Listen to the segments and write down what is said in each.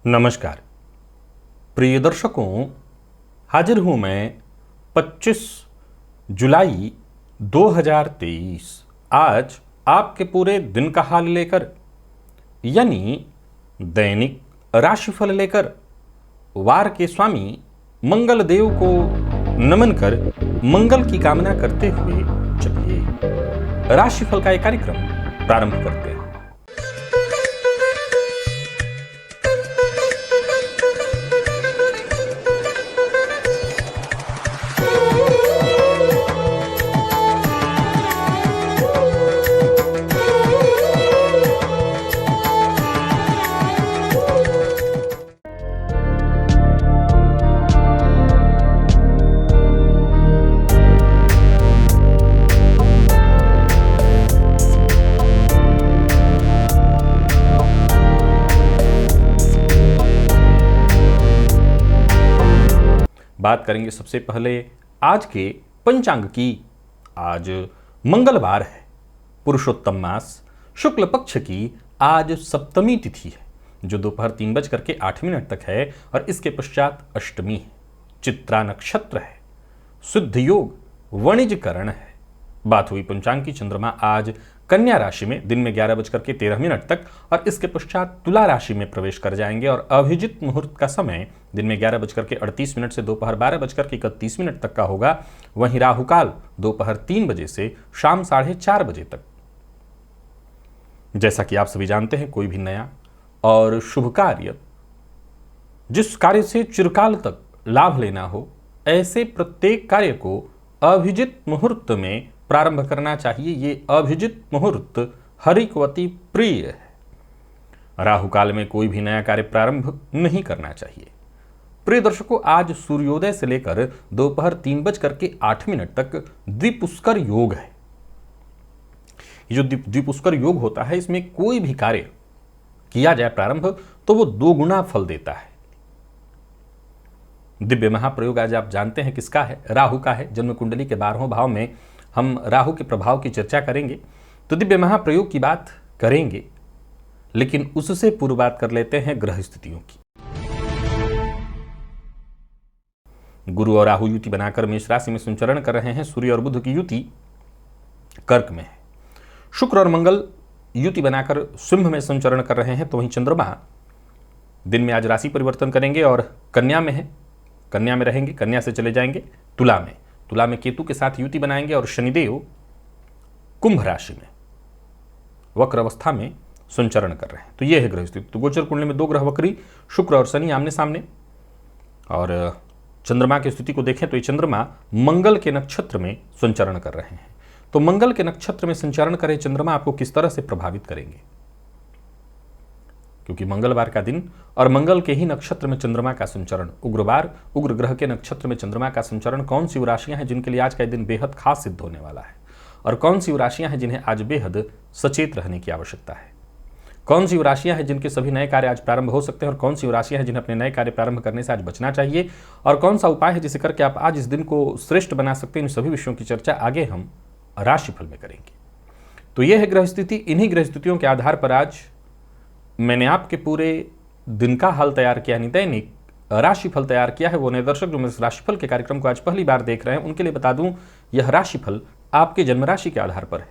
नमस्कार प्रिय दर्शकों, हाजिर हूं मैं 25 जुलाई 2023 आज आपके पूरे दिन का हाल लेकर, यानी दैनिक राशिफल लेकर वार के स्वामी मंगल देव को नमन कर मंगल की कामना करते हुए चलिए राशिफल का एक कार्यक्रम प्रारंभ करते हैं। बात करेंगे सबसे पहले आज के पंचांग की। आज मंगलवार है, पुरुषोत्तम मास शुक्ल पक्ष की आज सप्तमी तिथि है जो दोपहर 3:08 तक है और इसके पश्चात अष्टमी है। चित्रा नक्षत्र है, सिद्ध योग वणिजकरण है। बात हुई पंचांग की। चंद्रमा आज कन्या राशि में दिन में 11:13 तक और इसके पश्चात तुला राशि में प्रवेश कर जाएंगे और अभिजित मुहूर्त का समय दिन में 11:38 से दोपहर 12:31 तक का होगा। वहीं राहुकाल दोपहर 3 बजे से शाम 4:30 बजे तक। जैसा कि आप सभी जानते हैं, कोई भी नया और शुभ कार्य, जिस कार्य से चिरकाल तक लाभ लेना हो, ऐसे प्रत्येक कार्य को अभिजित मुहूर्त में प्रारंभ करना चाहिए। ये अभिजित मुहूर्त हरि को अति प्रिय है। राहु काल में कोई भी नया कार्य प्रारंभ नहीं करना चाहिए। प्रिय दर्शकों, आज सूर्योदय से लेकर दोपहर 3:08 तक द्विपुष्कर योग है। ये जो द्विपुष्कर योग होता है, इसमें कोई भी कार्य किया जाए प्रारंभ तो वो 2 गुना फल देता है। दिव्य महाप्रयोग आज आप जानते हैं किसका है? राहु का है। जन्म कुंडली के 12वें भाव में हम राहु के प्रभाव की चर्चा करेंगे, तो दिव्य महाप्रयोग की बात करेंगे, लेकिन उससे पूर्व बात कर लेते हैं ग्रह स्थितियों की। गुरु और राहु युति बनाकर मेष राशि में संचरण कर रहे हैं। सूर्य और बुध की युति कर्क में है। शुक्र और मंगल युति बनाकर सिंह में संचरण कर रहे हैं। तो वहीं चंद्रमा दिन में आज राशि परिवर्तन करेंगे और कन्या में है, कन्या में रहेंगे, कन्या से चले जाएंगे तुला में। तुला में केतु के साथ युति बनाएंगे और शनिदेव कुंभ राशि में वक्र अवस्था में संचरण कर रहे हैं। तो यह है ग्रह स्थिति। तो गोचर कुंडली में 2 ग्रह वक्री, शुक्र और शनि आमने सामने। और चंद्रमा की स्थिति को देखें तो ये चंद्रमा मंगल के नक्षत्र में संचरण कर रहे हैं। तो मंगल के नक्षत्र में संचरण करे चंद्रमा आपको किस तरह से प्रभावित करेंगे, क्योंकि मंगलवार का दिन और मंगल के ही नक्षत्र में चंद्रमा का संचरण, उग्रवार, उग्र ग्रह के नक्षत्र में चंद्रमा का संचरण। कौन सी वो राशियां हैं जिनके लिए आज का दिन बेहद खास सिद्ध होने वाला है, और कौन सी वो राशियां हैं जिन्हें आज बेहद सचेत रहने की आवश्यकता है। कौन सी वो राशियां हैं जिनके सभी नए कार्य आज प्रारंभ हो सकते हैं, और कौन सी वो राशियां हैं जिन्हें अपने नए कार्य प्रारंभ करने से आज बचना चाहिए, और कौन सा उपाय है जिसे करके आप आज इस दिन को श्रेष्ठ बना सकते हैं। इन सभी विषयों की चर्चा आगे हम राशिफल में करेंगे। तो यह है ग्रह स्थिति। इन्हीं ग्रह स्थितियों के आधार पर आज मैंने आपके पूरे दिन का हाल तैयार किया, यानी दैनिक राशिफल तैयार किया है। वो नए दर्शक जो मेरे राशिफल के कार्यक्रम को आज पहली बार देख रहे हैं, उनके लिए बता दूं, यह राशिफल आपके जन्म राशि के आधार पर है।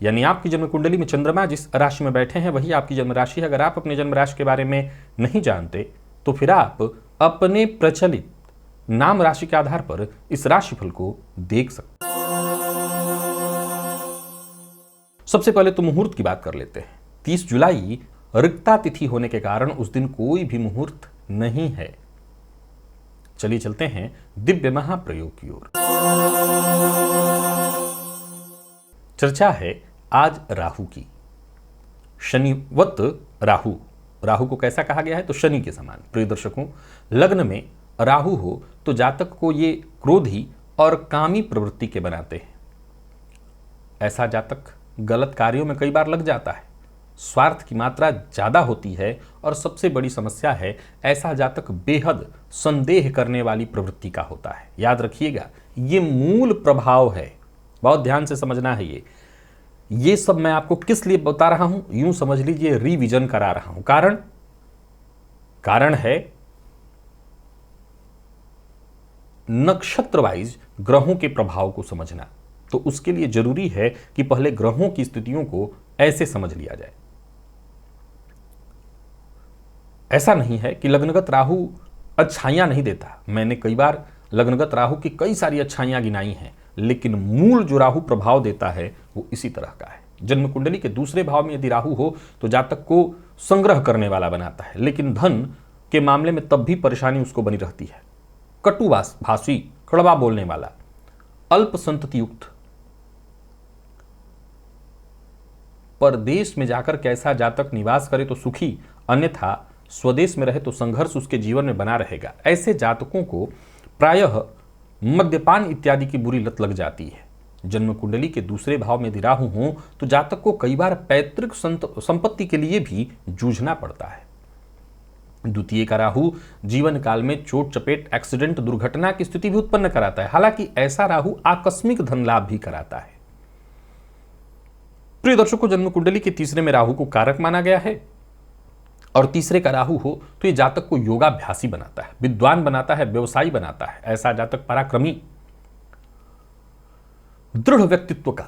यानी आपकी जन्म कुंडली में चंद्रमा जिस राशि में बैठे हैं वही आपकी जन्म राशि है। अगर आप अपने जन्म राशि के बारे में नहीं जानते तो फिर आप अपने प्रचलित नाम राशि के आधार पर इस राशिफल को देख सकते। सबसे पहले तो मुहूर्त की बात कर लेते हैं। 30 जुलाई रिक्ता तिथि होने के कारण उस दिन कोई भी मुहूर्त नहीं है। चलिए चलते हैं दिव्य महाप्रयोग की ओर। चर्चा है आज राहु की। शनिवत राहु, राहु को कैसा कहा गया है? तो शनि के समान। प्रिय दर्शकों, लग्न में राहु हो तो जातक को ये क्रोधी और कामी प्रवृत्ति के बनाते हैं। ऐसा जातक गलत कार्यों में कई बार लग जाता है, स्वार्थ की मात्रा ज्यादा होती है, और सबसे बड़ी समस्या है ऐसा जातक बेहद संदेह करने वाली प्रवृत्ति का होता है। याद रखिएगा, ये मूल प्रभाव है, बहुत ध्यान से समझना है। ये सब मैं आपको किस लिए बता रहा हूं, यूं समझ लीजिए रिवीजन करा रहा हूं। कारण है नक्षत्र वाइज ग्रहों के प्रभाव को समझना। तो उसके लिए जरूरी है कि पहले ग्रहों की स्थितियों को ऐसे समझ लिया जाए। ऐसा नहीं है कि लग्नगत राहु अच्छाइयां नहीं देता, मैंने कई बार लग्नगत राहु की कई सारी अच्छाइयां गिनाई हैं, लेकिन मूल जो राहु प्रभाव देता है वो इसी तरह का है। जन्म कुंडली के दूसरे भाव में यदि राहु हो तो जातक को संग्रह करने वाला बनाता है, लेकिन धन के मामले में तब भी परेशानी उसको बनी रहती है। कटुवास भाषी, कड़वा बोलने वाला, अल्प संतति युक्त, परदेश में जाकर कैसा जातक निवास करे तो सुखी, अन्यथा स्वदेश में रहे तो संघर्ष उसके जीवन में बना रहेगा। ऐसे जातकों को प्रायः मद्यपान इत्यादि की बुरी लत लग जाती है। जन्म कुंडली के दूसरे भाव में यदि राहु हो तो जातक को कई बार पैतृक संपत्ति के लिए भी जूझना पड़ता है। द्वितीय का राहु जीवन काल में चोट चपेट, एक्सीडेंट, दुर्घटना की स्थिति भी उत्पन्न कराता है। हालांकि ऐसा राहु आकस्मिक धन लाभ भी कराता है। प्रिय दर्शकों, जन्म कुंडली के तीसरे में राहु को कारक माना गया है और तीसरे का राहु हो तो यह जातक को योगाभ्यासी बनाता है, विद्वान बनाता है, व्यवसायी बनाता है। ऐसा जातक पराक्रमी, दृढ़ व्यक्तित्व का।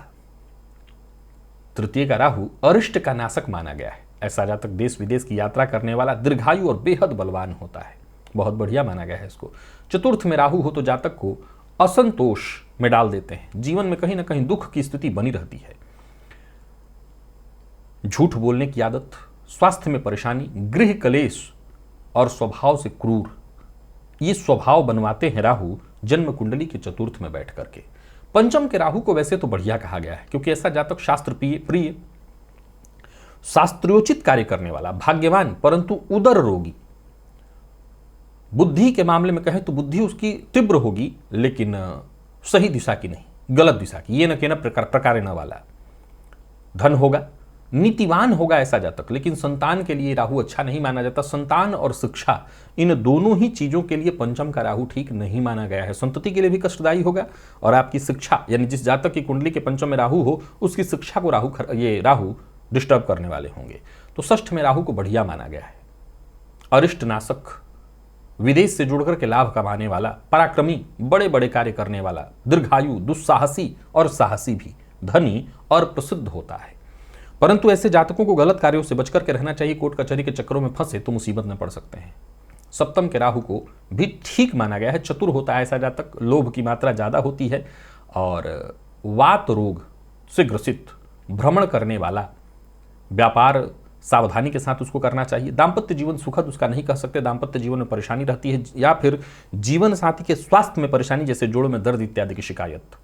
तृतीय का राहु अरिष्ट का नाशक माना गया है। ऐसा जातक देश विदेश की यात्रा करने वाला, दीर्घायु और बेहद बलवान होता है। बहुत बढ़िया माना गया है इसको। चतुर्थ में राहु हो तो जातक को असंतोष में डाल देते हैं। जीवन में कहीं ना कहीं दुख की स्थिति बनी रहती है। झूठ बोलने की आदत, स्वास्थ्य में परेशानी, गृह कलेश और स्वभाव से क्रूर, ये स्वभाव बनवाते हैं राहु जन्म कुंडली के चतुर्थ में बैठ करके। पंचम के राहु को वैसे तो बढ़िया कहा गया है, क्योंकि ऐसा जातक शास्त्र प्रिय, शास्त्रोचित कार्य करने वाला, भाग्यवान परंतु उदर रोगी। बुद्धि के मामले में कहें तो बुद्धि उसकी तीव्र होगी, लेकिन सही दिशा की नहीं, गलत दिशा की, ये न कहना प्रकार न वाला। धन होगा, नीतिवान होगा ऐसा जातक, लेकिन संतान के लिए राहु अच्छा नहीं माना जाता। संतान और शिक्षा, इन दोनों ही चीजों के लिए पंचम का राहु ठीक नहीं माना गया है। संतति के लिए भी कष्टदायी होगा और आपकी शिक्षा, यानी जिस जातक की कुंडली के पंचम में राहु हो उसकी शिक्षा को राहु डिस्टर्ब करने वाले होंगे। तो षष्ठ में राहु को बढ़िया माना गया है। अरिष्ट नाशक, विदेश से जुड़कर के लाभ कमाने वाला, पराक्रमी, बड़े बड़े कार्य करने वाला, दीर्घायु, दुस्साहसी और साहसी भी, धनी और प्रसिद्ध होता है। परंतु ऐसे जातकों को गलत कार्यों से बचकर के रहना चाहिए। कोर्ट कचहरी के चक्करों में फंसे तो मुसीबत में पड़ सकते हैं। सप्तम के राहु को भी ठीक माना गया है। चतुर होता है ऐसा जातक, लोभ की मात्रा ज्यादा होती है और वात रोग से ग्रसित, भ्रमण करने वाला, व्यापार सावधानी के साथ उसको करना चाहिए। दाम्पत्य जीवन सुखद उसका नहीं कह सकते, दाम्पत्य जीवन में परेशानी रहती है या फिर जीवन साथी के स्वास्थ्य में परेशानी, जैसे जोड़ों में दर्द इत्यादि की शिकायत,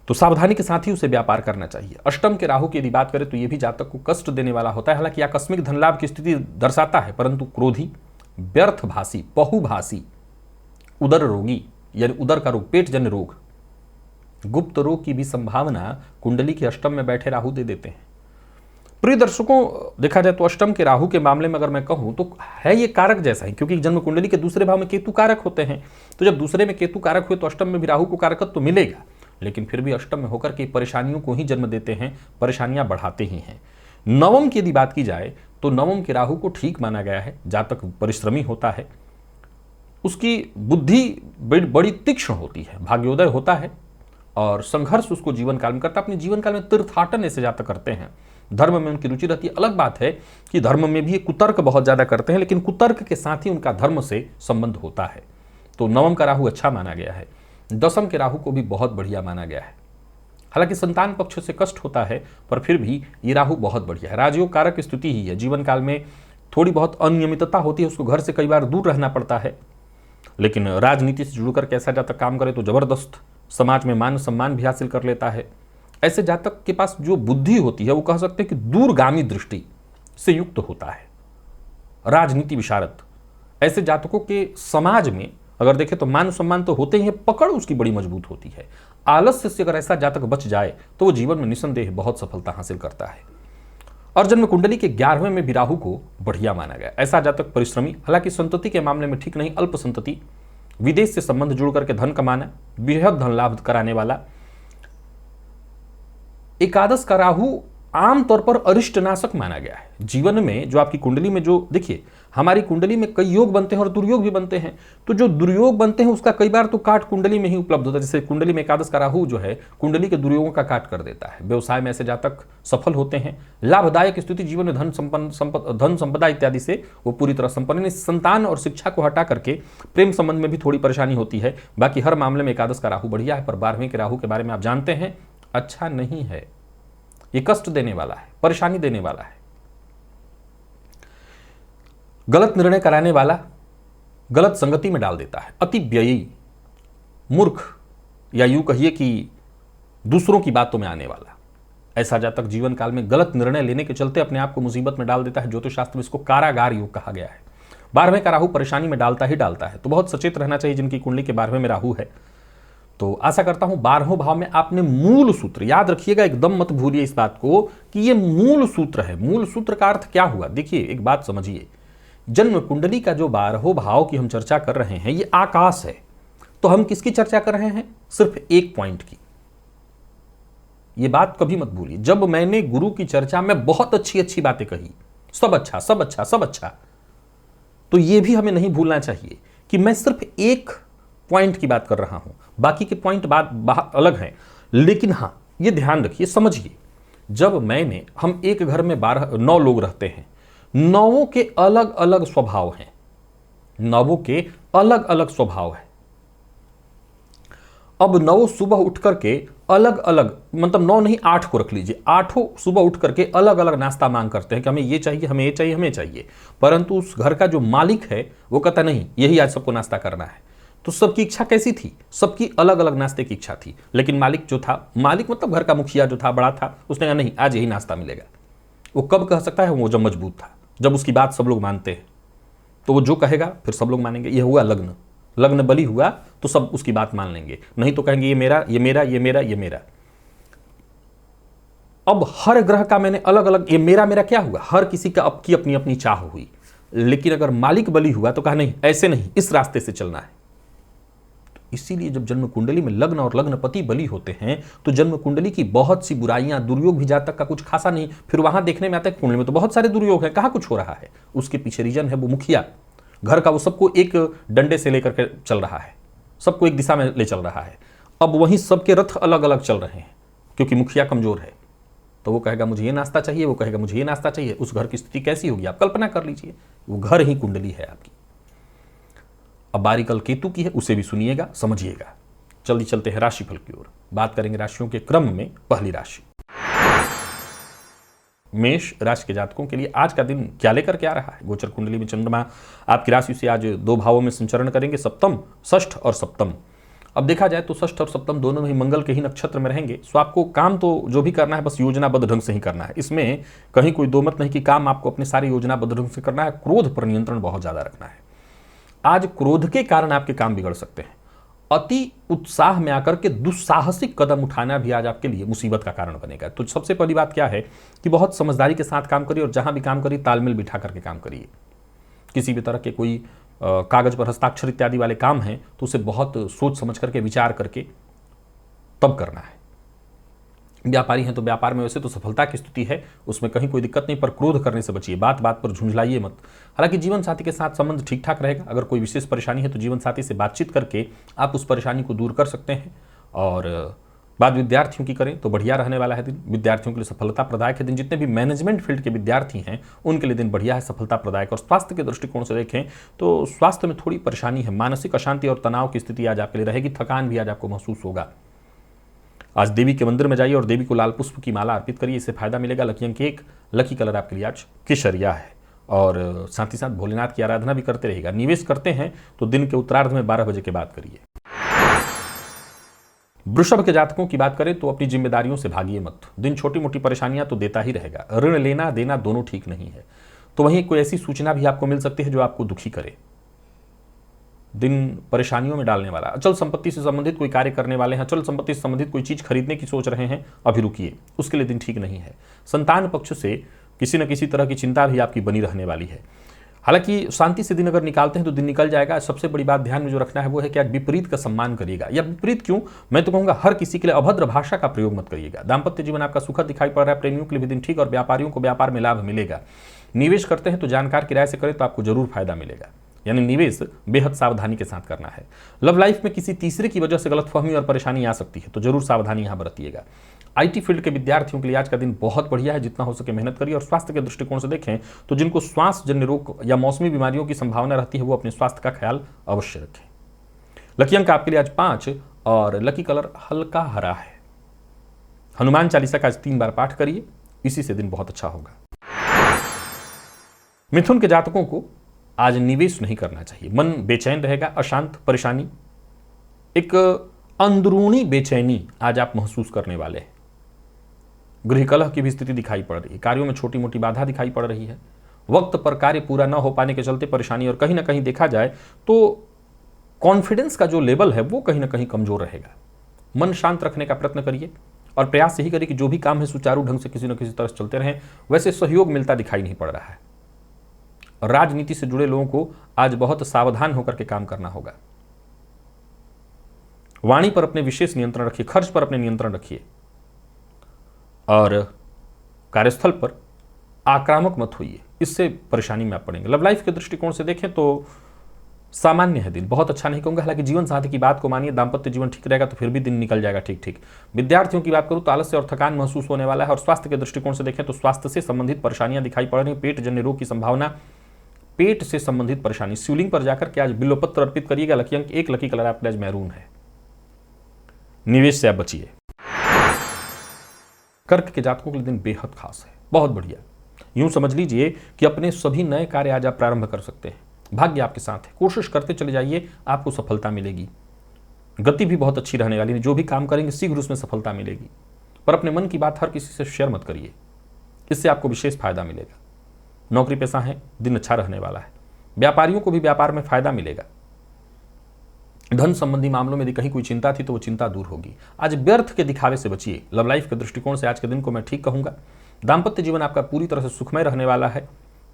तो सावधानी के साथ ही उसे व्यापार करना चाहिए। अष्टम के राहु की यदि बात करें तो यह भी जातक को कष्ट देने वाला होता है। हालांकि आकस्मिक धन लाभ की स्थिति दर्शाता है, परंतु क्रोधी, व्यर्थभाषी, बहुभाषी, उदर रोगी, यानी उदर का रोग, पेट जन्य रोग, गुप्त रोग की भी संभावना कुंडली के अष्टम में बैठे राहु दे देते हैं। प्रिय दर्शकों, देखा जाए तो अष्टम के राहु के मामले में अगर मैं कहूं तो है ये कारक जैसा ही, क्योंकि जन्म कुंडली के दूसरे भाव में केतु कारक होते हैं। तो जब दूसरे में केतु कारक हुए तो अष्टम में भी राहु को कारकत्व तो मिलेगा, लेकिन फिर भी अष्टम में होकर के परेशानियों को ही जन्म देते हैं, परेशानियां बढ़ाते ही हैं। नवम की यदि बात की जाए तो नवम के राहु को ठीक माना गया है। जातक परिश्रमी होता है, उसकी बुद्धि बड़ी तीक्ष्ण होती है, भाग्योदय होता है और संघर्ष उसको जीवन काल में करता है। अपने जीवन काल में तीर्थाटन ऐसे जातक करते हैं। धर्म में उनकी रुचि रहती है। अलग बात है कि धर्म में भी कुतर्क बहुत ज्यादा करते हैं, लेकिन कुतर्क के साथ ही उनका धर्म से संबंध होता है। तो नवम का राहु अच्छा माना गया है। दसम के राहु को भी बहुत बढ़िया माना गया है। हालांकि संतान पक्ष से कष्ट होता है, पर फिर भी ये राहु बहुत बढ़िया है। राजयोग कारक स्थिति ही है। जीवन काल में थोड़ी बहुत अनियमितता होती है, उसको घर से कई बार दूर रहना पड़ता है, लेकिन राजनीति से जुड़कर कैसा जातक काम करे तो जबरदस्त समाज में मान सम्मान भी हासिल कर लेता है। ऐसे जातक के पास जो बुद्धि होती है वो कह सकते हैं कि दूरगामी दृष्टि से युक्त होता है, राजनीति विशारद। ऐसे जातकों के समाज में अगर देखें तो मान सम्मान तो होते ही है, पकड़ उसकी बड़ी मजबूत होती है। आलस्य से अगर ऐसा जातक बच जाए तो वो जीवन में निसंदेह बहुत सफलता हासिल करता है। और जन्म कुंडली के 11वें में भी राहु को बढ़िया माना गया। ऐसा जातक परिश्रमी, हालांकि संतति के मामले में ठीक नहीं, अल्प संतति, विदेश से संबंध जुड़ करके धन कमाना, बेहद धन लाभ कराने वाला। एकादश का राहु आमतौर पर अरिष्टनाशक माना गया है। जीवन में जो आपकी कुंडली में, जो देखिए हमारी कुंडली में कई योग बनते हैं और दुर्योग भी बनते हैं, तो जो दुर्योग बनते हैं उसका कई बार तो काट कुंडली में ही उपलब्ध होता है। जैसे कुंडली में एकादश का राहु जो है कुंडली के दुर्योगों का काट कर देता है। व्यवसाय में ऐसे जातक सफल होते हैं, लाभदायक स्थिति, जीवन में धन संपदा इत्यादि से वो पूरी तरह संपन्न है। संतान और शिक्षा को हटा करके प्रेम संबंध में भी थोड़ी परेशानी होती है। बाकी हर मामले में एकादश का राहु बढ़िया है, पर 12वें के राहु के बारे में आप जानते हैं, अच्छा नहीं है, ये कष्ट देने वाला है, परेशानी देने वाला है, गलत निर्णय कराने वाला, गलत संगति में डाल देता है, अति व्ययी, मूर्ख, या यूं कहिए कि दूसरों की बातों में आने वाला। ऐसा जातक जीवन काल में गलत निर्णय लेने के चलते अपने आप को मुसीबत में डाल देता है। ज्योतिष शास्त्र में इसको कारागार योग कहा गया है। 12वें का राहु परेशानी में डालता ही डालता है, तो बहुत सचेत रहना चाहिए जिनकी कुंडली के 12वें में राहु है। तो आशा करता हूं 12वें भाव में आपने मूल सूत्र याद रखिएगा, एकदम मत भूलिए इस बात को कि ये मूल सूत्र है। मूल सूत्र का अर्थ क्या हुआ? देखिए एक बात समझिए, जन्म कुंडली का जो 12वें भाव की हम चर्चा कर रहे हैं ये आकाश है। तो हम किसकी चर्चा कर रहे हैं? सिर्फ एक पॉइंट की। ये बात कभी मत भूलिए। जब मैंने गुरु की चर्चा में बहुत अच्छी अच्छी बातें कही, सब अच्छा सब अच्छा सब अच्छा, तो ये भी हमें नहीं भूलना चाहिए कि मैं सिर्फ एक पॉइंट की बात कर रहा हूं, बाकी के पॉइंट बात अलग हैं। लेकिन हां, ये ध्यान रखिए, समझिए, जब हम एक घर में 9 लोग रहते हैं, 9 के अलग अलग स्वभाव हैं, 9 के अलग अलग स्वभाव है। अब 9 सुबह उठ करके अलग अलग, मतलब 9 नहीं 8 को रख लीजिए, 8 सुबह उठ करके अलग अलग नाश्ता मांग करते हैं कि हमें ये चाहिए, हमें ये चाहिए, हमें चाहिए। परंतु उस घर का जो मालिक है वो कहता नहीं, यही आज सबको नाश्ता करना है। तो सबकी इच्छा कैसी थी? सबकी अलग अलग नाश्ते की इच्छा थी। लेकिन मालिक जो था, मालिक मतलब घर का मुखिया जो था, बड़ा था, उसने कहा नहीं, आज यही नाश्ता मिलेगा। वो कब कह सकता है? वो जब मजबूत था, जब उसकी बात सब लोग मानते हैं। तो वो जो कहेगा फिर सब लोग मानेंगे। ये हुआ लग्न, लग्न बली हुआ तो सब उसकी बात मान लेंगे, नहीं तो कहेंगे ये मेरा, ये मेरा, ये मेरा, ये मेरा। अब हर ग्रह का मैंने अलग अलग, ये मेरा मेरा क्या हुआ? हर किसी का अपनी अपनी अपनी चाह हुई। लेकिन अगर मालिक बली हुआ तो कहा नहीं, ऐसे नहीं, इस रास्ते से चलना है। इसीलिए जब जन्म कुंडली में लग्न और लग्नपति बली होते हैं तो जन्म कुंडली की बहुत सी बुराइयां, दुर्योग भी जातक का कुछ खासा नहीं। फिर वहां देखने में आता है कुंडली में तो बहुत सारे दुर्योग हैं, कहां कुछ हो रहा है? उसके पीछे रीजन है वो मुखिया घर का, वो सबको एक डंडे से लेकर के चल रहा है, सबको एक दिशा में ले चल रहा है। अब वहीं सबके रथ अलग अलग चल रहे हैं क्योंकि मुखिया कमजोर है। तो वो कहेगा मुझे ये नाश्ता चाहिए, वो कहेगा मुझे ये नाश्ता चाहिए। उस घर की स्थिति कैसी होगी आप कल्पना कर लीजिए। वो घर ही कुंडली है आपकी। अब बारी कल केतु की है, उसे भी सुनिएगा, समझिएगा। जल्दी चलते हैं राशिफल की ओर। बात करेंगे राशियों के क्रम में। पहली राशि मेष राशि के जातकों के लिए आज का दिन क्या लेकर के आ रहा है? गोचर कुंडली में चंद्रमा आपकी राशि से आज 2 भावों में संचरण करेंगे, सप्तम, षष्ठ और सप्तम। अब देखा जाए तो षष्ठ और सप्तम दोनों ही मंगल के ही नक्षत्र में रहेंगे। सो आपको काम तो जो भी करना है बस योजनाबद्ध ढंग से ही करना है। इसमें कहीं कोई दो मत नहीं कि काम आपको अपने सारे योजनाबद्ध ढंग से करना है। क्रोध पर नियंत्रण बहुत ज्यादा रखना है। आज क्रोध के कारण आपके काम बिगड़ सकते हैं। अति उत्साह में आकर के दुस्साहसिक कदम उठाना भी आज आपके लिए मुसीबत का कारण बनेगा। तो सबसे पहली बात क्या है कि बहुत समझदारी के साथ काम करिए और जहां भी काम करिए तालमेल बिठा करके काम करिए। किसी भी तरह के कोई कागज पर हस्ताक्षर इत्यादि वाले काम हैं तो उसे बहुत सोच समझ करके, विचार करके तब करना है। व्यापारी हैं तो व्यापार में वैसे तो सफलता की स्थिति है, उसमें कहीं कोई दिक्कत नहीं, पर क्रोध करने से बचिए, बात बात पर झुंझलाइए मत। हालांकि जीवन साथी के साथ संबंध ठीक ठाक रहेगा। अगर कोई विशेष परेशानी है तो जीवन साथी से बातचीत करके आप उस परेशानी को दूर कर सकते हैं। और बात विद्यार्थियों की करें तो बढ़िया रहने वाला है दिन। विद्यार्थियों के लिए सफलता प्रदायक है दिन। जितने भी मैनेजमेंट फील्ड के विद्यार्थी हैं उनके लिए दिन बढ़िया है, सफलता प्रदायक। और स्वास्थ्य के दृष्टिकोण से देखें तो स्वास्थ्य में थोड़ी परेशानी है, मानसिक अशांति और तनाव की स्थिति आज आपके लिए रहेगी। थकान भी आज आपको महसूस होगा। आज देवी के मंदिर में जाइए और देवी को लाल पुष्प की माला अर्पित करिए, इससे फायदा मिलेगा। लकी अंक 1, लकी कलर आपके लिए आज केसरिया है। और साथ ही साथ भोलेनाथ की आराधना भी करते रहेगा। निवेश करते हैं तो दिन के उत्तरार्ध में 12 बजे के बाद करिए। वृषभ के जातकों की बात करें तो अपनी जिम्मेदारियों से भागिए मत। दिन छोटी मोटी परेशानियां तो देता ही रहेगा। ऋण लेना देना दोनों ठीक नहीं है। तो वहीं कोई ऐसी सूचना भी आपको मिल सकती है जो आपको दुखी करे। दिन परेशानियों में डालने वाला। अचल संपत्ति से संबंधित कोई कार्य करने वाले हैं, अचल संपत्ति से संबंधित कोई चीज खरीदने की सोच रहे हैं, अभी रुकिए, उसके लिए दिन ठीक नहीं है। संतान पक्ष से किसी न किसी तरह की चिंता भी आपकी बनी रहने वाली है। हालांकि शांति से दिन अगर निकालते हैं तो दिन निकल जाएगा। सबसे बड़ी बात ध्यान में जो रखना है वो है कि आज विपरीत का सम्मान करिएगा, या विपरीत क्यों, मैं तो कहूंगा हर किसी के लिए अभद्र भाषा का प्रयोग मत करिएगा। दाम्पत्य जीवन आपका सुखद दिखाई पड़ रहा है, प्रेमियों के लिए भी दिन ठीक और व्यापारियों को व्यापार में लाभ मिलेगा। निवेश करते हैं तो जानकार की राय से करें तो आपको जरूर फायदा मिलेगा, यानी निवेश बेहद सावधानी के साथ करना है। लव लाइफ में किसी तीसरे की वजह से गलतफहमी और परेशानी आ सकती है, तो जरूर सावधानी यहां बरतिएगा। आईटी फील्ड के विद्यार्थियों के लिए आज का दिन बहुत बढ़िया है, जितना हो सके मेहनत करिए। और स्वास्थ्य के दृष्टिकोण से देखें तो जिनको श्वास जन्य रोग या मौसमी बीमारियों की संभावना रहती है वो अपने स्वास्थ्य का ख्याल अवश्य रखें। लकी अंक आपके लिए आज 5 और लकी कलर हल्का हरा है। हनुमान चालीसा का आज 3 बार पाठ करिए, इसी से दिन बहुत अच्छा होगा। मिथुन के जातकों को आज निवेश नहीं करना चाहिए, मन बेचैन रहेगा, अशांत, परेशानी, एक अंदरूनी बेचैनी आज आप महसूस करने वाले हैं। गृह कलह की भी स्थिति दिखाई पड़ रही है, कार्यों में छोटी मोटी बाधा दिखाई पड़ रही है, वक्त पर कार्य पूरा न हो पाने के चलते परेशानी, और कहीं ना कहीं देखा जाए तो कॉन्फिडेंस का जो लेवल है वो कहीं ना कहीं कमजोर रहेगा। मन शांत रखने का प्रयत्न करिए और प्रयास यही करिए कि जो भी काम है सुचारू ढंग से किसी न किसी तरह चलते रहें। वैसे सहयोग मिलता दिखाई नहीं पड़ रहा है। राजनीति से जुड़े लोगों को आज बहुत सावधान होकर के काम करना होगा। वाणी पर अपने विशेष नियंत्रण रखिए, खर्च पर अपने नियंत्रण रखिए और कार्यस्थल पर आक्रामक मत होइए, इससे परेशानी में आप पड़ेंगे। लव लाइफ के दृष्टिकोण से देखें तो सामान्य है दिन, बहुत अच्छा नहीं कहूंगा। हालांकि जीवन साथी की बात को मानिए, दाम्पत्य जीवन ठीक रहेगा तो फिर भी दिन निकल जाएगा ठीक ठीक। विद्यार्थियों की बात करूं तो आलस्य और थकान महसूस होने वाला है। और स्वास्थ्य के दृष्टिकोण से देखें तो स्वास्थ्य से संबंधित परेशानियां दिखाई पड़ रही हैं, पेट जन्य रोग की संभावना, पेट से संबंधित परेशानी। शिवलिंग पर जाकर के आज बिल्वपत्र अर्पित करिएगा। लकी अंक 1, लकी कलर आपके आज मैरून है। निवेश से आप बचिए। कर्क के जातकों के लिए दिन बेहद खास है, बहुत बढ़िया। यूं समझ लीजिए कि अपने सभी नए कार्य आज आप प्रारंभ कर सकते हैं। भाग्य आपके साथ है, कोशिश करते चले जाइए, आपको सफलता मिलेगी। गति भी बहुत अच्छी रहने वाली है, जो भी काम करेंगे शीघ्र उसमें सफलता मिलेगी। पर अपने मन की बात हर किसी से शेयर मत करिए, इससे आपको विशेष फायदा मिलेगा। नौकरी पेशा है, दिन अच्छा रहने वाला है। व्यापारियों को भी व्यापार में फायदा मिलेगा। धन संबंधी मामलों में यदि कहीं कोई चिंता थी तो वो चिंता दूर होगी। आज व्यर्थ के दिखावे से बचिए। लव लाइफ के दृष्टिकोण से आज के दिन को मैं ठीक कहूंगा। दाम्पत्य जीवन आपका पूरी तरह से सुखमय रहने वाला है।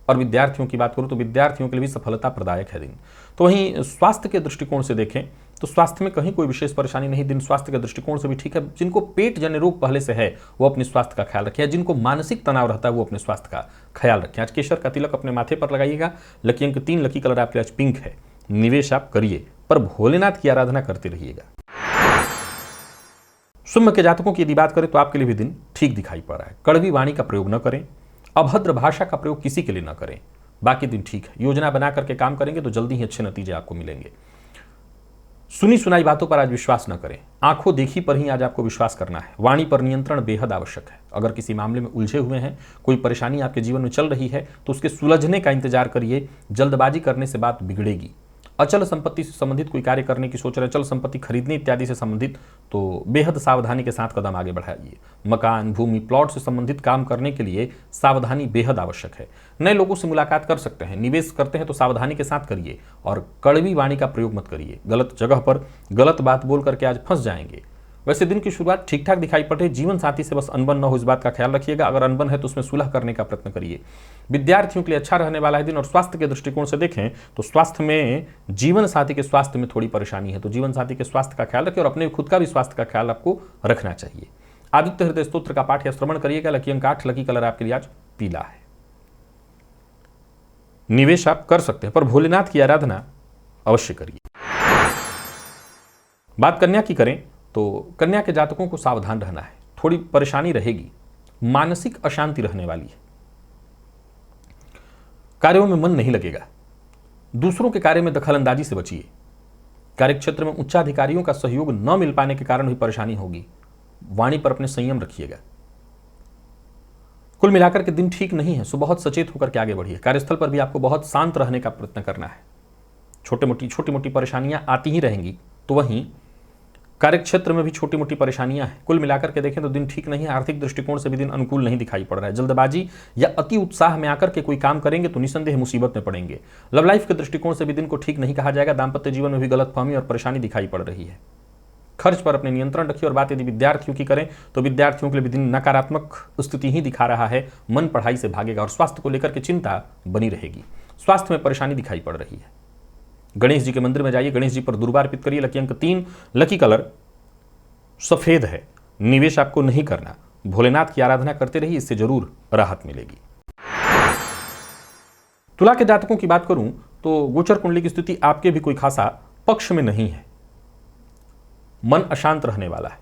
और विद्यार्थियों की बात करूं तो विद्यार्थियों के लिए भी सफलता प्रदायक है दिन। तो वहीं स्वास्थ्य के दृष्टिकोण से देखें तो स्वास्थ्य में कहीं कोई विशेष परेशानी नहीं, दिन स्वास्थ्य के दृष्टिकोण से भी ठीक है। जिनको पेट जन्य रोग पहले से है वो अपने स्वास्थ्य का ख्याल रखें, जिनको मानसिक तनाव रहता है वो अपने स्वास्थ्य का ख्याल रखें। आज केसर का तिलक अपने माथे पर लगाइएगा। लकी अंक 3, लकी कलर आपके आज पिंक है। निवेश आप करिए पर भोलेनाथ की आराधना करते रहिएगा। सिंह के जातकों की यदि बात करें तो आपके लिए भी दिन ठीक दिखाई पड़ रहा है। कड़वी वाणी का प्रयोग न करें, अभद्र भाषा का प्रयोग किसी के लिए न करें, बाकी दिन ठीक है। योजना बना करके काम करेंगे तो जल्दी ही अच्छे नतीजे आपको मिलेंगे। सुनी सुनाई बातों पर आज विश्वास न करें, आंखों देखी पर ही आज आपको विश्वास करना है। वाणी पर नियंत्रण बेहद आवश्यक है। अगर किसी मामले में उलझे हुए हैं, कोई परेशानी आपके जीवन में चल रही है तो उसके सुलझने का इंतजार करिए। जल्दबाजी करने से बात बिगड़ेगी। अचल संपत्ति से संबंधित कोई कार्य करने की सोच रहे, अचल संपत्ति खरीदने इत्यादि से संबंधित, तो बेहद सावधानी के साथ कदम आगे बढ़ाइए। मकान, भूमि, प्लॉट से संबंधित काम करने के लिए सावधानी बेहद आवश्यक है। नए लोगों से मुलाकात कर सकते हैं। निवेश करते हैं तो सावधानी के साथ करिए और कड़वी वाणी का प्रयोग मत करिए। गलत जगह पर गलत बात बोल करके आज फंस जाएंगे। वैसे दिन की शुरुआत ठीक ठाक दिखाई पड़ रही है। जीवन साथी से बस अनबन न हो, इस बात का ख्याल रखिएगा। अगर अनबन है तो उसमें सुलह करने का प्रयत्न करिए। विद्यार्थियों के लिए अच्छा रहने वाला है दिन। और स्वास्थ्य के दृष्टिकोण से देखें तो स्वास्थ्य में जीवन साथी के स्वास्थ्य में थोड़ी परेशानी है, तो जीवन साथी के स्वास्थ्य का ख्याल रखें और अपने खुद का भी स्वास्थ्य का ख्याल आपको रखना चाहिए। आदित्य हृदय स्तोत्र का पाठ या श्रवण करिएगा। लकी अंक 8, लकी कलर आपके लिए आज पीला है। निवेश आप कर सकते हैं पर भोलेनाथ की आराधना अवश्य करिए। बात कन्या की करें तो कन्या के जातकों को सावधान रहना है, थोड़ी परेशानी रहेगी, मानसिक अशांति रहने वाली है। कार्यों में मन नहीं लगेगा। दूसरों के कार्य में दखलंदाजी से बचिए। कार्यक्षेत्र में उच्चाधिकारियों का सहयोग न मिल पाने के कारण भी परेशानी होगी। वाणी पर अपने संयम रखिएगा। कुल मिलाकर के दिन ठीक नहीं है, सो बहुत सचेत होकर के आगे बढ़िए। कार्यस्थल पर भी आपको बहुत शांत रहने का प्रयत्न करना है। छोटी मोटी परेशानियां आती ही रहेंगी, तो वहीं कार्यक्षेत्र में भी छोटी मोटी परेशानियां हैं। कुल मिलाकर के देखें तो दिन ठीक नहीं है। आर्थिक दृष्टिकोण से भी दिन अनुकूल नहीं दिखाई पड़ रहा है। जल्दबाजी या अति उत्साह में आकर के कोई काम करेंगे तो निसंदेह मुसीबत में पड़ेंगे। लव लाइफ के दृष्टिकोण से भी दिन को ठीक नहीं कहा जाएगा। दाम्पत्य जीवन में भी गलतफहमी और परेशानी दिखाई पड़ रही है। खर्च पर अपने नियंत्रण रखिए। और बात यदि विद्यार्थियों की करें तो विद्यार्थियों के लिए भी दिन नकारात्मक स्थिति ही दिखा रहा है। मन पढ़ाई से भागेगा और स्वास्थ्य को लेकर के चिंता बनी रहेगी। स्वास्थ्य में परेशानी दिखाई पड़ रही है। गणेश जी के मंदिर में जाइए, गणेश जी पर दुर्वा अर्पित करिए। लकी अंक 3, लकी कलर सफेद है। निवेश आपको नहीं करना। भोलेनाथ की आराधना करते रहिए, इससे जरूर राहत मिलेगी। तुला के जातकों की बात करूं तो गोचर कुंडली की स्थिति आपके भी कोई खासा पक्ष में नहीं है। मन अशांत रहने वाला है।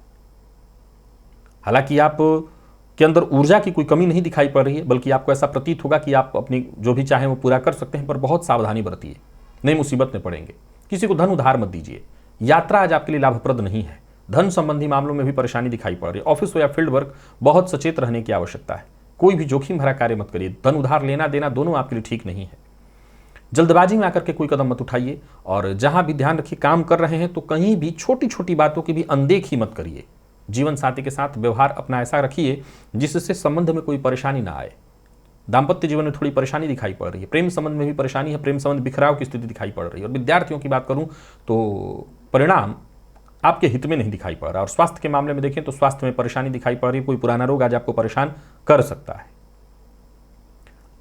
हालांकि आप के अंदर ऊर्जा की कोई कमी नहीं दिखाई पड़ रही है, बल्कि आपको ऐसा प्रतीत होगा कि आप अपनी जो भी चाहें वो पूरा कर सकते हैं, पर बहुत सावधानी बरतिए, नई मुसीबत में पड़ेंगे। किसी को धन उधार मत दीजिए। यात्रा आज आपके लिए लाभप्रद नहीं है। धन संबंधी मामलों में भी परेशानी दिखाई पड़ रही है। ऑफिस हो या फील्ड वर्क, बहुत सचेत रहने की आवश्यकता है। कोई भी जोखिम भरा कार्य मत करिए। धन उधार लेना देना दोनों आपके लिए ठीक नहीं है। जल्दबाजी में आकर के कोई कदम मत उठाइए। और जहां भी ध्यान रखिए, काम कर रहे हैं तो कहीं भी छोटी छोटी बातों की भी अनदेखी मत करिए। जीवन साथी के साथ व्यवहार अपना ऐसा रखिए जिससे संबंध में कोई परेशानी ना आए। दाम्पत्य जीवन में थोड़ी परेशानी दिखाई पड़ रही है। प्रेम संबंध में भी परेशानी है। प्रेम संबंध बिखराव की स्थिति दिखाई पड़ रही है। और विद्यार्थियों की बात करूं तो परिणाम आपके हित में नहीं दिखाई पड़ रहा। और स्वास्थ्य के मामले में देखें तो स्वास्थ्य में परेशानी दिखाई पड़ रही है। कोई पुराना रोग आज आपको परेशान कर सकता है।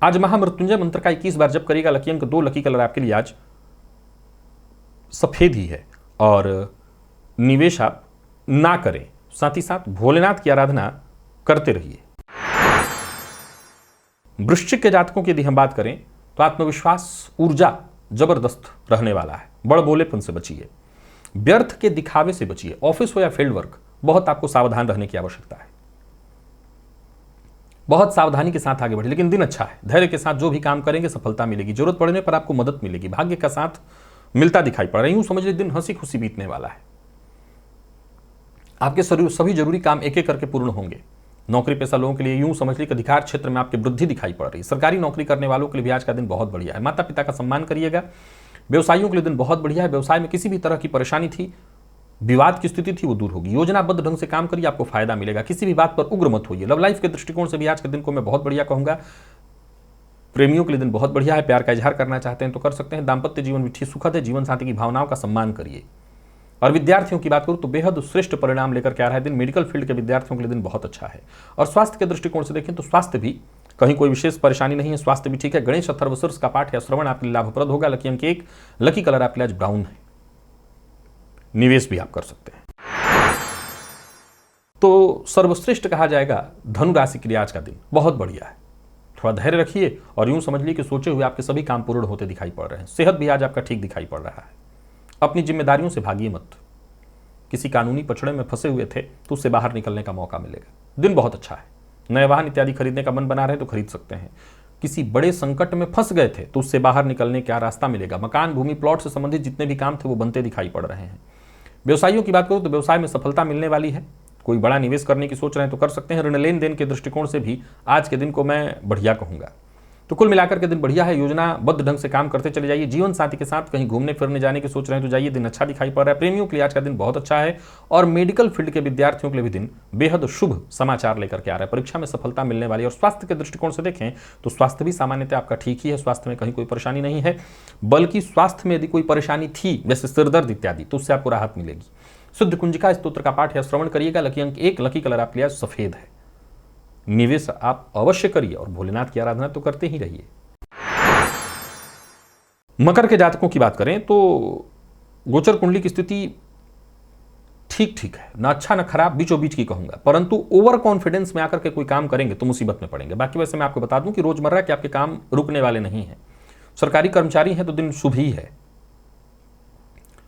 आज महामृत्युंजय मंत्र का 21 बार जप करिएगा। लकी अंक 2, लकी कलर आपके लिए आज सफेद ही है। और निवेश आप ना करें। साथ ही साथ भोलेनाथ की आराधना करते रहिए। वृश्चिक के जातकों की यदि हम बात करें तो आत्मविश्वास, ऊर्जा जबरदस्त रहने वाला है। बड़ बोलेपन से बचिए। व्यर्थ के दिखावे से बचिए। ऑफिस हो या फील्ड वर्क, बहुत आपको सावधान रहने की आवश्यकता है। बहुत सावधानी के साथ आगे बढ़े। लेकिन दिन अच्छा है। धैर्य के साथ जो भी काम करेंगे सफलता मिलेगी। जरूरत पड़ने पर आपको मदद मिलेगी। भाग्य का साथ मिलता दिखाई पड़ रहा है। यूं समझ लीजिए दिन हंसी खुशी बीतने वाला है। आपके सभी जरूरी काम एक एक करके पूर्ण होंगे। नौकरी पेशा लोगों के लिए यूं समझ लीजिए अधिकार क्षेत्र में आपकी वृद्धि दिखाई पड़ रही है। सरकारी नौकरी करने वालों के लिए भी आज का दिन बहुत बढ़िया है। माता पिता का सम्मान करिएगा। व्यवसायियों के लिए दिन बहुत बढ़िया है। व्यवसाय में किसी भी तरह की परेशानी थी, विवाद की स्थिति थी, वो दूर होगी। योजनाबद्ध ढंग से काम करिए, आपको फायदा मिलेगा। किसी भी बात पर उग्र मत होइए। लव लाइफ के दृष्टिकोण से भी आज के दिन को मैं बहुत बढ़िया कहूंगा। प्रेमियों के लिए दिन बहुत बढ़िया है। प्यार का इजहार करना चाहते हैं तो कर सकते हैं। दाम्पत्य जीवन भी ठीक सुखद है। जीवन साथी की भावनाओं का सम्मान करिए। और विद्यार्थियों की बात करूं तो बेहद श्रेष्ठ परिणाम लेकर के आ रहा है दिन। मेडिकल फील्ड के विद्यार्थियों के लिए दिन बहुत अच्छा है। और स्वास्थ्य के दृष्टिकोण से देखें तो स्वास्थ्य भी कहीं कोई विशेष परेशानी नहीं है। स्वास्थ्य भी ठीक है। गणेश अथर्वशीर्ष का पाठ या श्रवण आपके लिए लाभप्रद होगा। लकी अंक 1, लकी कलर आपके लिए आज ब्राउन है। निवेश भी आप कर सकते हैं। तो सर्वश्रेष्ठ कहा जाएगा धनु राशि के लिए आज का दिन बहुत बढ़िया है। थोड़ा धैर्य रखिए और यूं समझ लीजिए कि सोचे हुए आपके सभी काम पूर्ण होते दिखाई पड़ रहे हैं। सेहत भी आज आपका ठीक दिखाई पड़ रहा है। अपनी जिम्मेदारियों से भागिए मत। किसी कानूनी पछड़े में फंसे हुए थे तो उससे बाहर निकलने का मौका मिलेगा। दिन बहुत अच्छा है। नए वाहन इत्यादि खरीदने का मन बना रहे तो खरीद सकते हैं। किसी बड़े संकट में फंस गए थे तो उससे बाहर निकलने का रास्ता मिलेगा। मकान, भूमि, प्लॉट से संबंधित जितने भी काम थे वो बनते दिखाई पड़ रहे हैं। व्यवसायियों की बात करूं तो व्यवसाय में सफलता मिलने वाली है। कोई बड़ा निवेश करने की सोच रहे हैं तो कर सकते हैं। ऋण लेन देन के दृष्टिकोण से भी आज के दिन को मैं बढ़िया कहूंगा। तो कुल मिलाकर के दिन बढ़िया है। योजनाबद्ध ढंग से काम करते चले जाइए। जीवन साथी के साथ कहीं घूमने फिरने जाने की सोच रहे हैं तो जाइए, दिन अच्छा दिखाई पड़ रहा है। प्रेमियों के लिए आज का दिन बहुत अच्छा है। और मेडिकल फील्ड के विद्यार्थियों के लिए भी दिन बेहद शुभ समाचार लेकर के आ रहा है। परीक्षा में सफलता मिलने वाली है। और स्वास्थ्य के दृष्टिकोण से देखें तो स्वास्थ्य भी सामान्यतः आपका ठीक ही है। स्वास्थ्य में कहीं कोई परेशानी नहीं है, बल्कि स्वास्थ्य में यदि कोई परेशानी थी जैसे सिरदर्द इत्यादि तो उससे आपको राहत मिलेगी। शुद्ध कुंजिका स्तोत्र का पाठ या श्रवण करिएगा। लकी अंक 1, लकी कलर आपके लिए सफेद है। निवेश आप अवश्य करिए और भोलेनाथ की आराधना तो करते ही रहिए। मकर के जातकों की बात करें तो गोचर कुंडली की स्थिति ठीक ठीक है। ना अच्छा ना खराब, बीचों बीच की कहूंगा। परंतु ओवर कॉन्फिडेंस में आकर के कोई काम करेंगे तो मुसीबत में पड़ेंगे। बाकी वैसे मैं आपको बता दूं कि रोजमर्रा के आपके काम रुकने वाले नहीं हैं। सरकारी कर्मचारी हैं तो दिन शुभ ही है।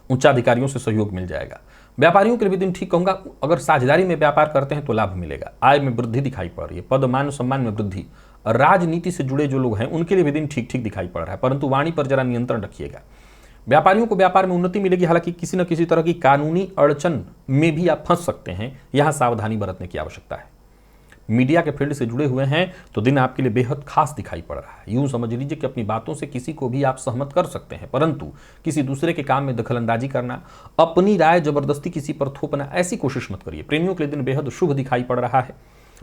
उच्चाधिकारियों से सहयोग मिल जाएगा। व्यापारियों के लिए भी दिन ठीक कहूंगा। अगर साझेदारी में व्यापार करते हैं तो लाभ मिलेगा। आय में वृद्धि दिखाई पड़ रही है। पद, मान, सम्मान में वृद्धि। राजनीति से जुड़े जो लोग हैं उनके लिए भी दिन ठीक ठीक दिखाई पड़ रहा है। परंतु वाणी पर जरा नियंत्रण रखिएगा। व्यापारियों को व्यापार में उन्नति मिलेगी। हालांकि किसी न किसी तरह की कानूनी अड़चन में भी आप फंस सकते हैं। यहां सावधानी बरतने की आवश्यकता है। मीडिया के फील्ड से जुड़े हुए हैं तो दिन आपके लिए बेहद खास दिखाई पड़ रहा है। यूं समझ लीजिए कि अपनी बातों से किसी को भी आप सहमत कर सकते हैं, परंतु किसी दूसरे के काम में दखलंदाजी करना, अपनी राय जबरदस्ती किसी पर थोपना, ऐसी कोशिश मत करिए। प्रेमियों के लिए दिन बेहद शुभ दिखाई पड़ रहा है।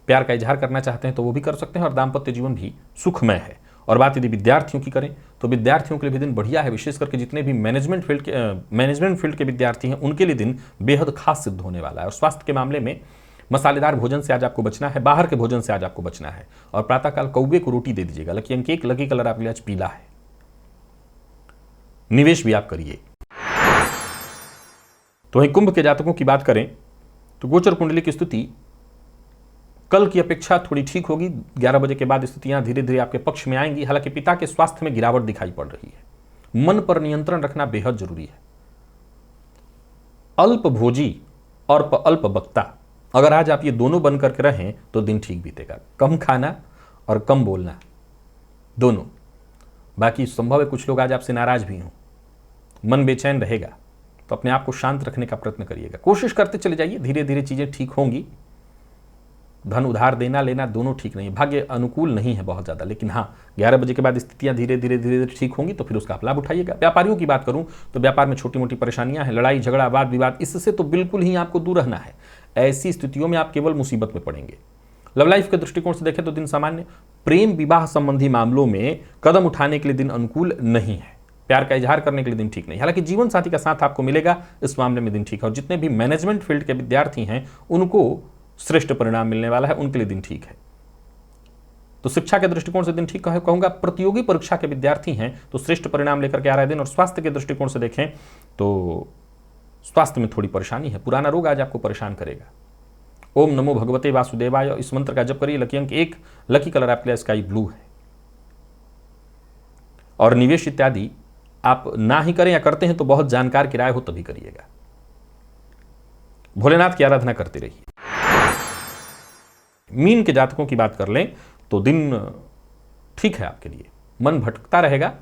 प्यार का इजहार करना चाहते हैं तो वो भी कर सकते हैं। और दाम्पत्य जीवन भी सुखमय है। और बात यदि विद्यार्थियों की करें तो विद्यार्थियों के लिए भी दिन बढ़िया है। विशेष करके जितने भी मैनेजमेंट फील्ड के विद्यार्थी हैं उनके लिए दिन बेहद खास सिद्ध होने वाला है। और स्वास्थ्य के मामले में मसालेदार भोजन से आज आपको बचना है। बाहर के भोजन से आज आपको बचना है। और प्रातःकाल कौवे को रोटी दे दीजिएगा। लकी अंक 1, लकी कलर आपके लिए आज पीला है। निवेश भी आप करिए। तो वहीं कुंभ के जातकों की बात करें तो गोचर कुंडली की स्थिति कल की अपेक्षा थोड़ी ठीक होगी। 11 बजे के बाद स्थितियां धीरे धीरे आपके पक्ष में आएंगी। हालांकि पिता के स्वास्थ्य में गिरावट दिखाई पड़ रही है। मन पर नियंत्रण रखना बेहद जरूरी है। अल्प भोजी और अल्प वक्ता, अगर आज आप ये दोनों बन करके रहें तो दिन ठीक बीतेगा। कम खाना और कम बोलना दोनों। बाकी संभव है कुछ लोग आज आपसे नाराज भी हों, मन बेचैन रहेगा, तो अपने आप को शांत रखने का प्रयत्न करिएगा। कोशिश करते चले जाइए, धीरे धीरे चीजें ठीक होंगी। धन उधार देना लेना दोनों ठीक नहीं है, भाग्य अनुकूल नहीं है बहुत ज्यादा, लेकिन हाँ 11 बजे के बाद स्थितियां धीरे धीरे ठीक होंगी तो फिर उसका आप लाभ उठाइएगा। व्यापारियों की बात करूं तो व्यापार में छोटी मोटी परेशानियां हैं, लड़ाई झगड़ा वाद विवाद, इससे तो बिल्कुल ही आपको दूर रहना है। ऐसी स्थितियों में आप केवल मुसीबत में पड़ेंगे। लव लाइफ के दृष्टिकोण से देखें तो दिन सामान्य। प्रेम विवाह संबंधी मामलों में कदम उठाने के लिए दिन अनुकूल नहीं है। प्यार का इजहार करने के लिए दिन ठीक नहीं। हालांकि जीवन साथी का साथ आपको मिलेगा, इस मामले में दिन ठीक है। और जितने भी मैनेजमेंट फील्ड के विद्यार्थी हैं उनको श्रेष्ठ परिणाम मिलने वाला है, उनके लिए दिन ठीक है। तो शिक्षा के दृष्टिकोण से दिन ठीक कहूंगा। प्रतियोगी परीक्षा के विद्यार्थी हैं तो श्रेष्ठ परिणाम लेकर के आ रहा है दिन। और स्वास्थ्य के दृष्टिकोण से देखें तो स्वास्थ्य में थोड़ी परेशानी है, पुराना रोग आज आपको परेशान करेगा। ओम नमो भगवते वासुदेवाय, इस मंत्र का जप करिए। लकी अंक 1, लकी कलर आपके लिए स्काई ब्लू है। और निवेश इत्यादि आप ना ही करें या करते हैं तो बहुत जानकार किराए हो तभी करिएगा। भोलेनाथ की आराधना करते रहिए। मीन के जातकों की बात कर लें तो दिन ठीक है आपके लिए। मन भटकता रहेगा,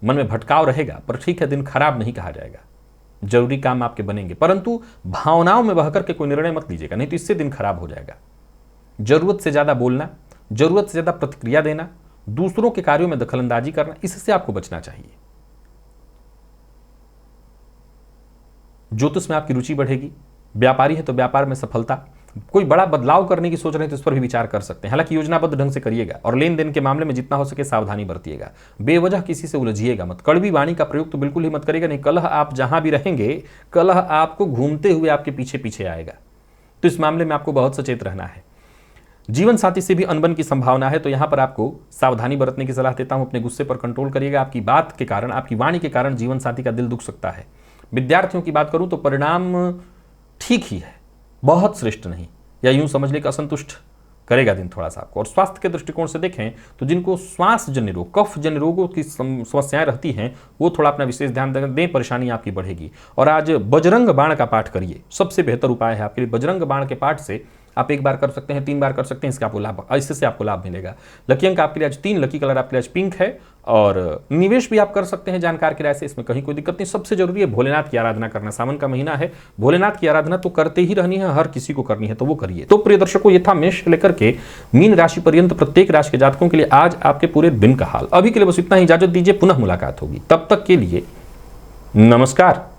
मन में भटकाव रहेगा, पर ठीक है, दिन खराब नहीं कहा जाएगा। जरूरी काम आपके बनेंगे, परंतु भावनाओं में बहकर के कोई निर्णय मत लीजिएगा, नहीं तो इससे दिन खराब हो जाएगा। जरूरत से ज्यादा बोलना, जरूरत से ज्यादा प्रतिक्रिया देना, दूसरों के कार्यों में दखलंदाजी करना, इससे आपको बचना चाहिए। ज्योतिष में आपकी रुचि बढ़ेगी। व्यापारी है तो व्यापार में सफलता। कोई बड़ा बदलाव करने की सोच रहे हैं तो इस पर भी विचार कर सकते हैं। हालांकि योजनाबद्ध ढंग से करिएगा और लेन देन के मामले में जितना हो सके सावधानी बरतिएगा। बेवजह किसी से उलझिएगा मत। कड़वी वाणी का प्रयोग तो बिल्कुल ही मत करिएगा, नहीं कलह आप जहां भी रहेंगे, कलह आपको घूमते हुए आपके पीछे पीछे आएगा। तो इस मामले में आपको बहुत सचेत रहना है। जीवन साथी से भी अनबन की संभावना है, तो यहां पर आपको सावधानी बरतने की सलाह देता हूं। अपने गुस्से पर कंट्रोल करिएगा। आपकी बात के कारण, आपकी वाणी के कारण जीवन साथी का दिल दुख सकता है। विद्यार्थियों की बात करूं तो परिणाम ठीक ही है, बहुत श्रेष्ठ नहीं, या यूं समझ ले कि असंतुष्ट करेगा दिन थोड़ा सा आपको। और स्वास्थ्य के दृष्टिकोण से देखें तो जिनको श्वास जन्य रोग, कफ जन्य रोगों की समस्याएं रहती हैं, वो थोड़ा अपना विशेष ध्यान दें, परेशानी आपकी बढ़ेगी। और आज बजरंग बाण का पाठ करिए, सबसे बेहतर उपाय है आपके लिए। बजरंग बाण के पाठ से आप 1 बार कर सकते हैं, 3 बार कर सकते हैं, इसका आपको लाभ, इससे आपको लाभ मिलेगा। लकी अंक आपके लिए आज 3, लकी कलर आपके लिए आज पिंक है। और निवेश भी आप कर सकते हैं जानकार किराए से, इसमें कहीं कोई दिक्कत नहीं। सबसे जरूरी है भोलेनाथ की आराधना करना। सावन का महीना है, भोलेनाथ की आराधना तो करते ही रहनी है, हर किसी को करनी है, तो वो करिए। तो प्रिय दर्शकों, ये था मेष से लेकर के मीन राशि पर्यंत प्रत्येक राशि के जातकों के लिए आज आपके पूरे दिन का हाल। अभी के लिए बस इतना ही, इजाजत दीजिए, पुनः मुलाकात होगी। तब तक के लिए नमस्कार।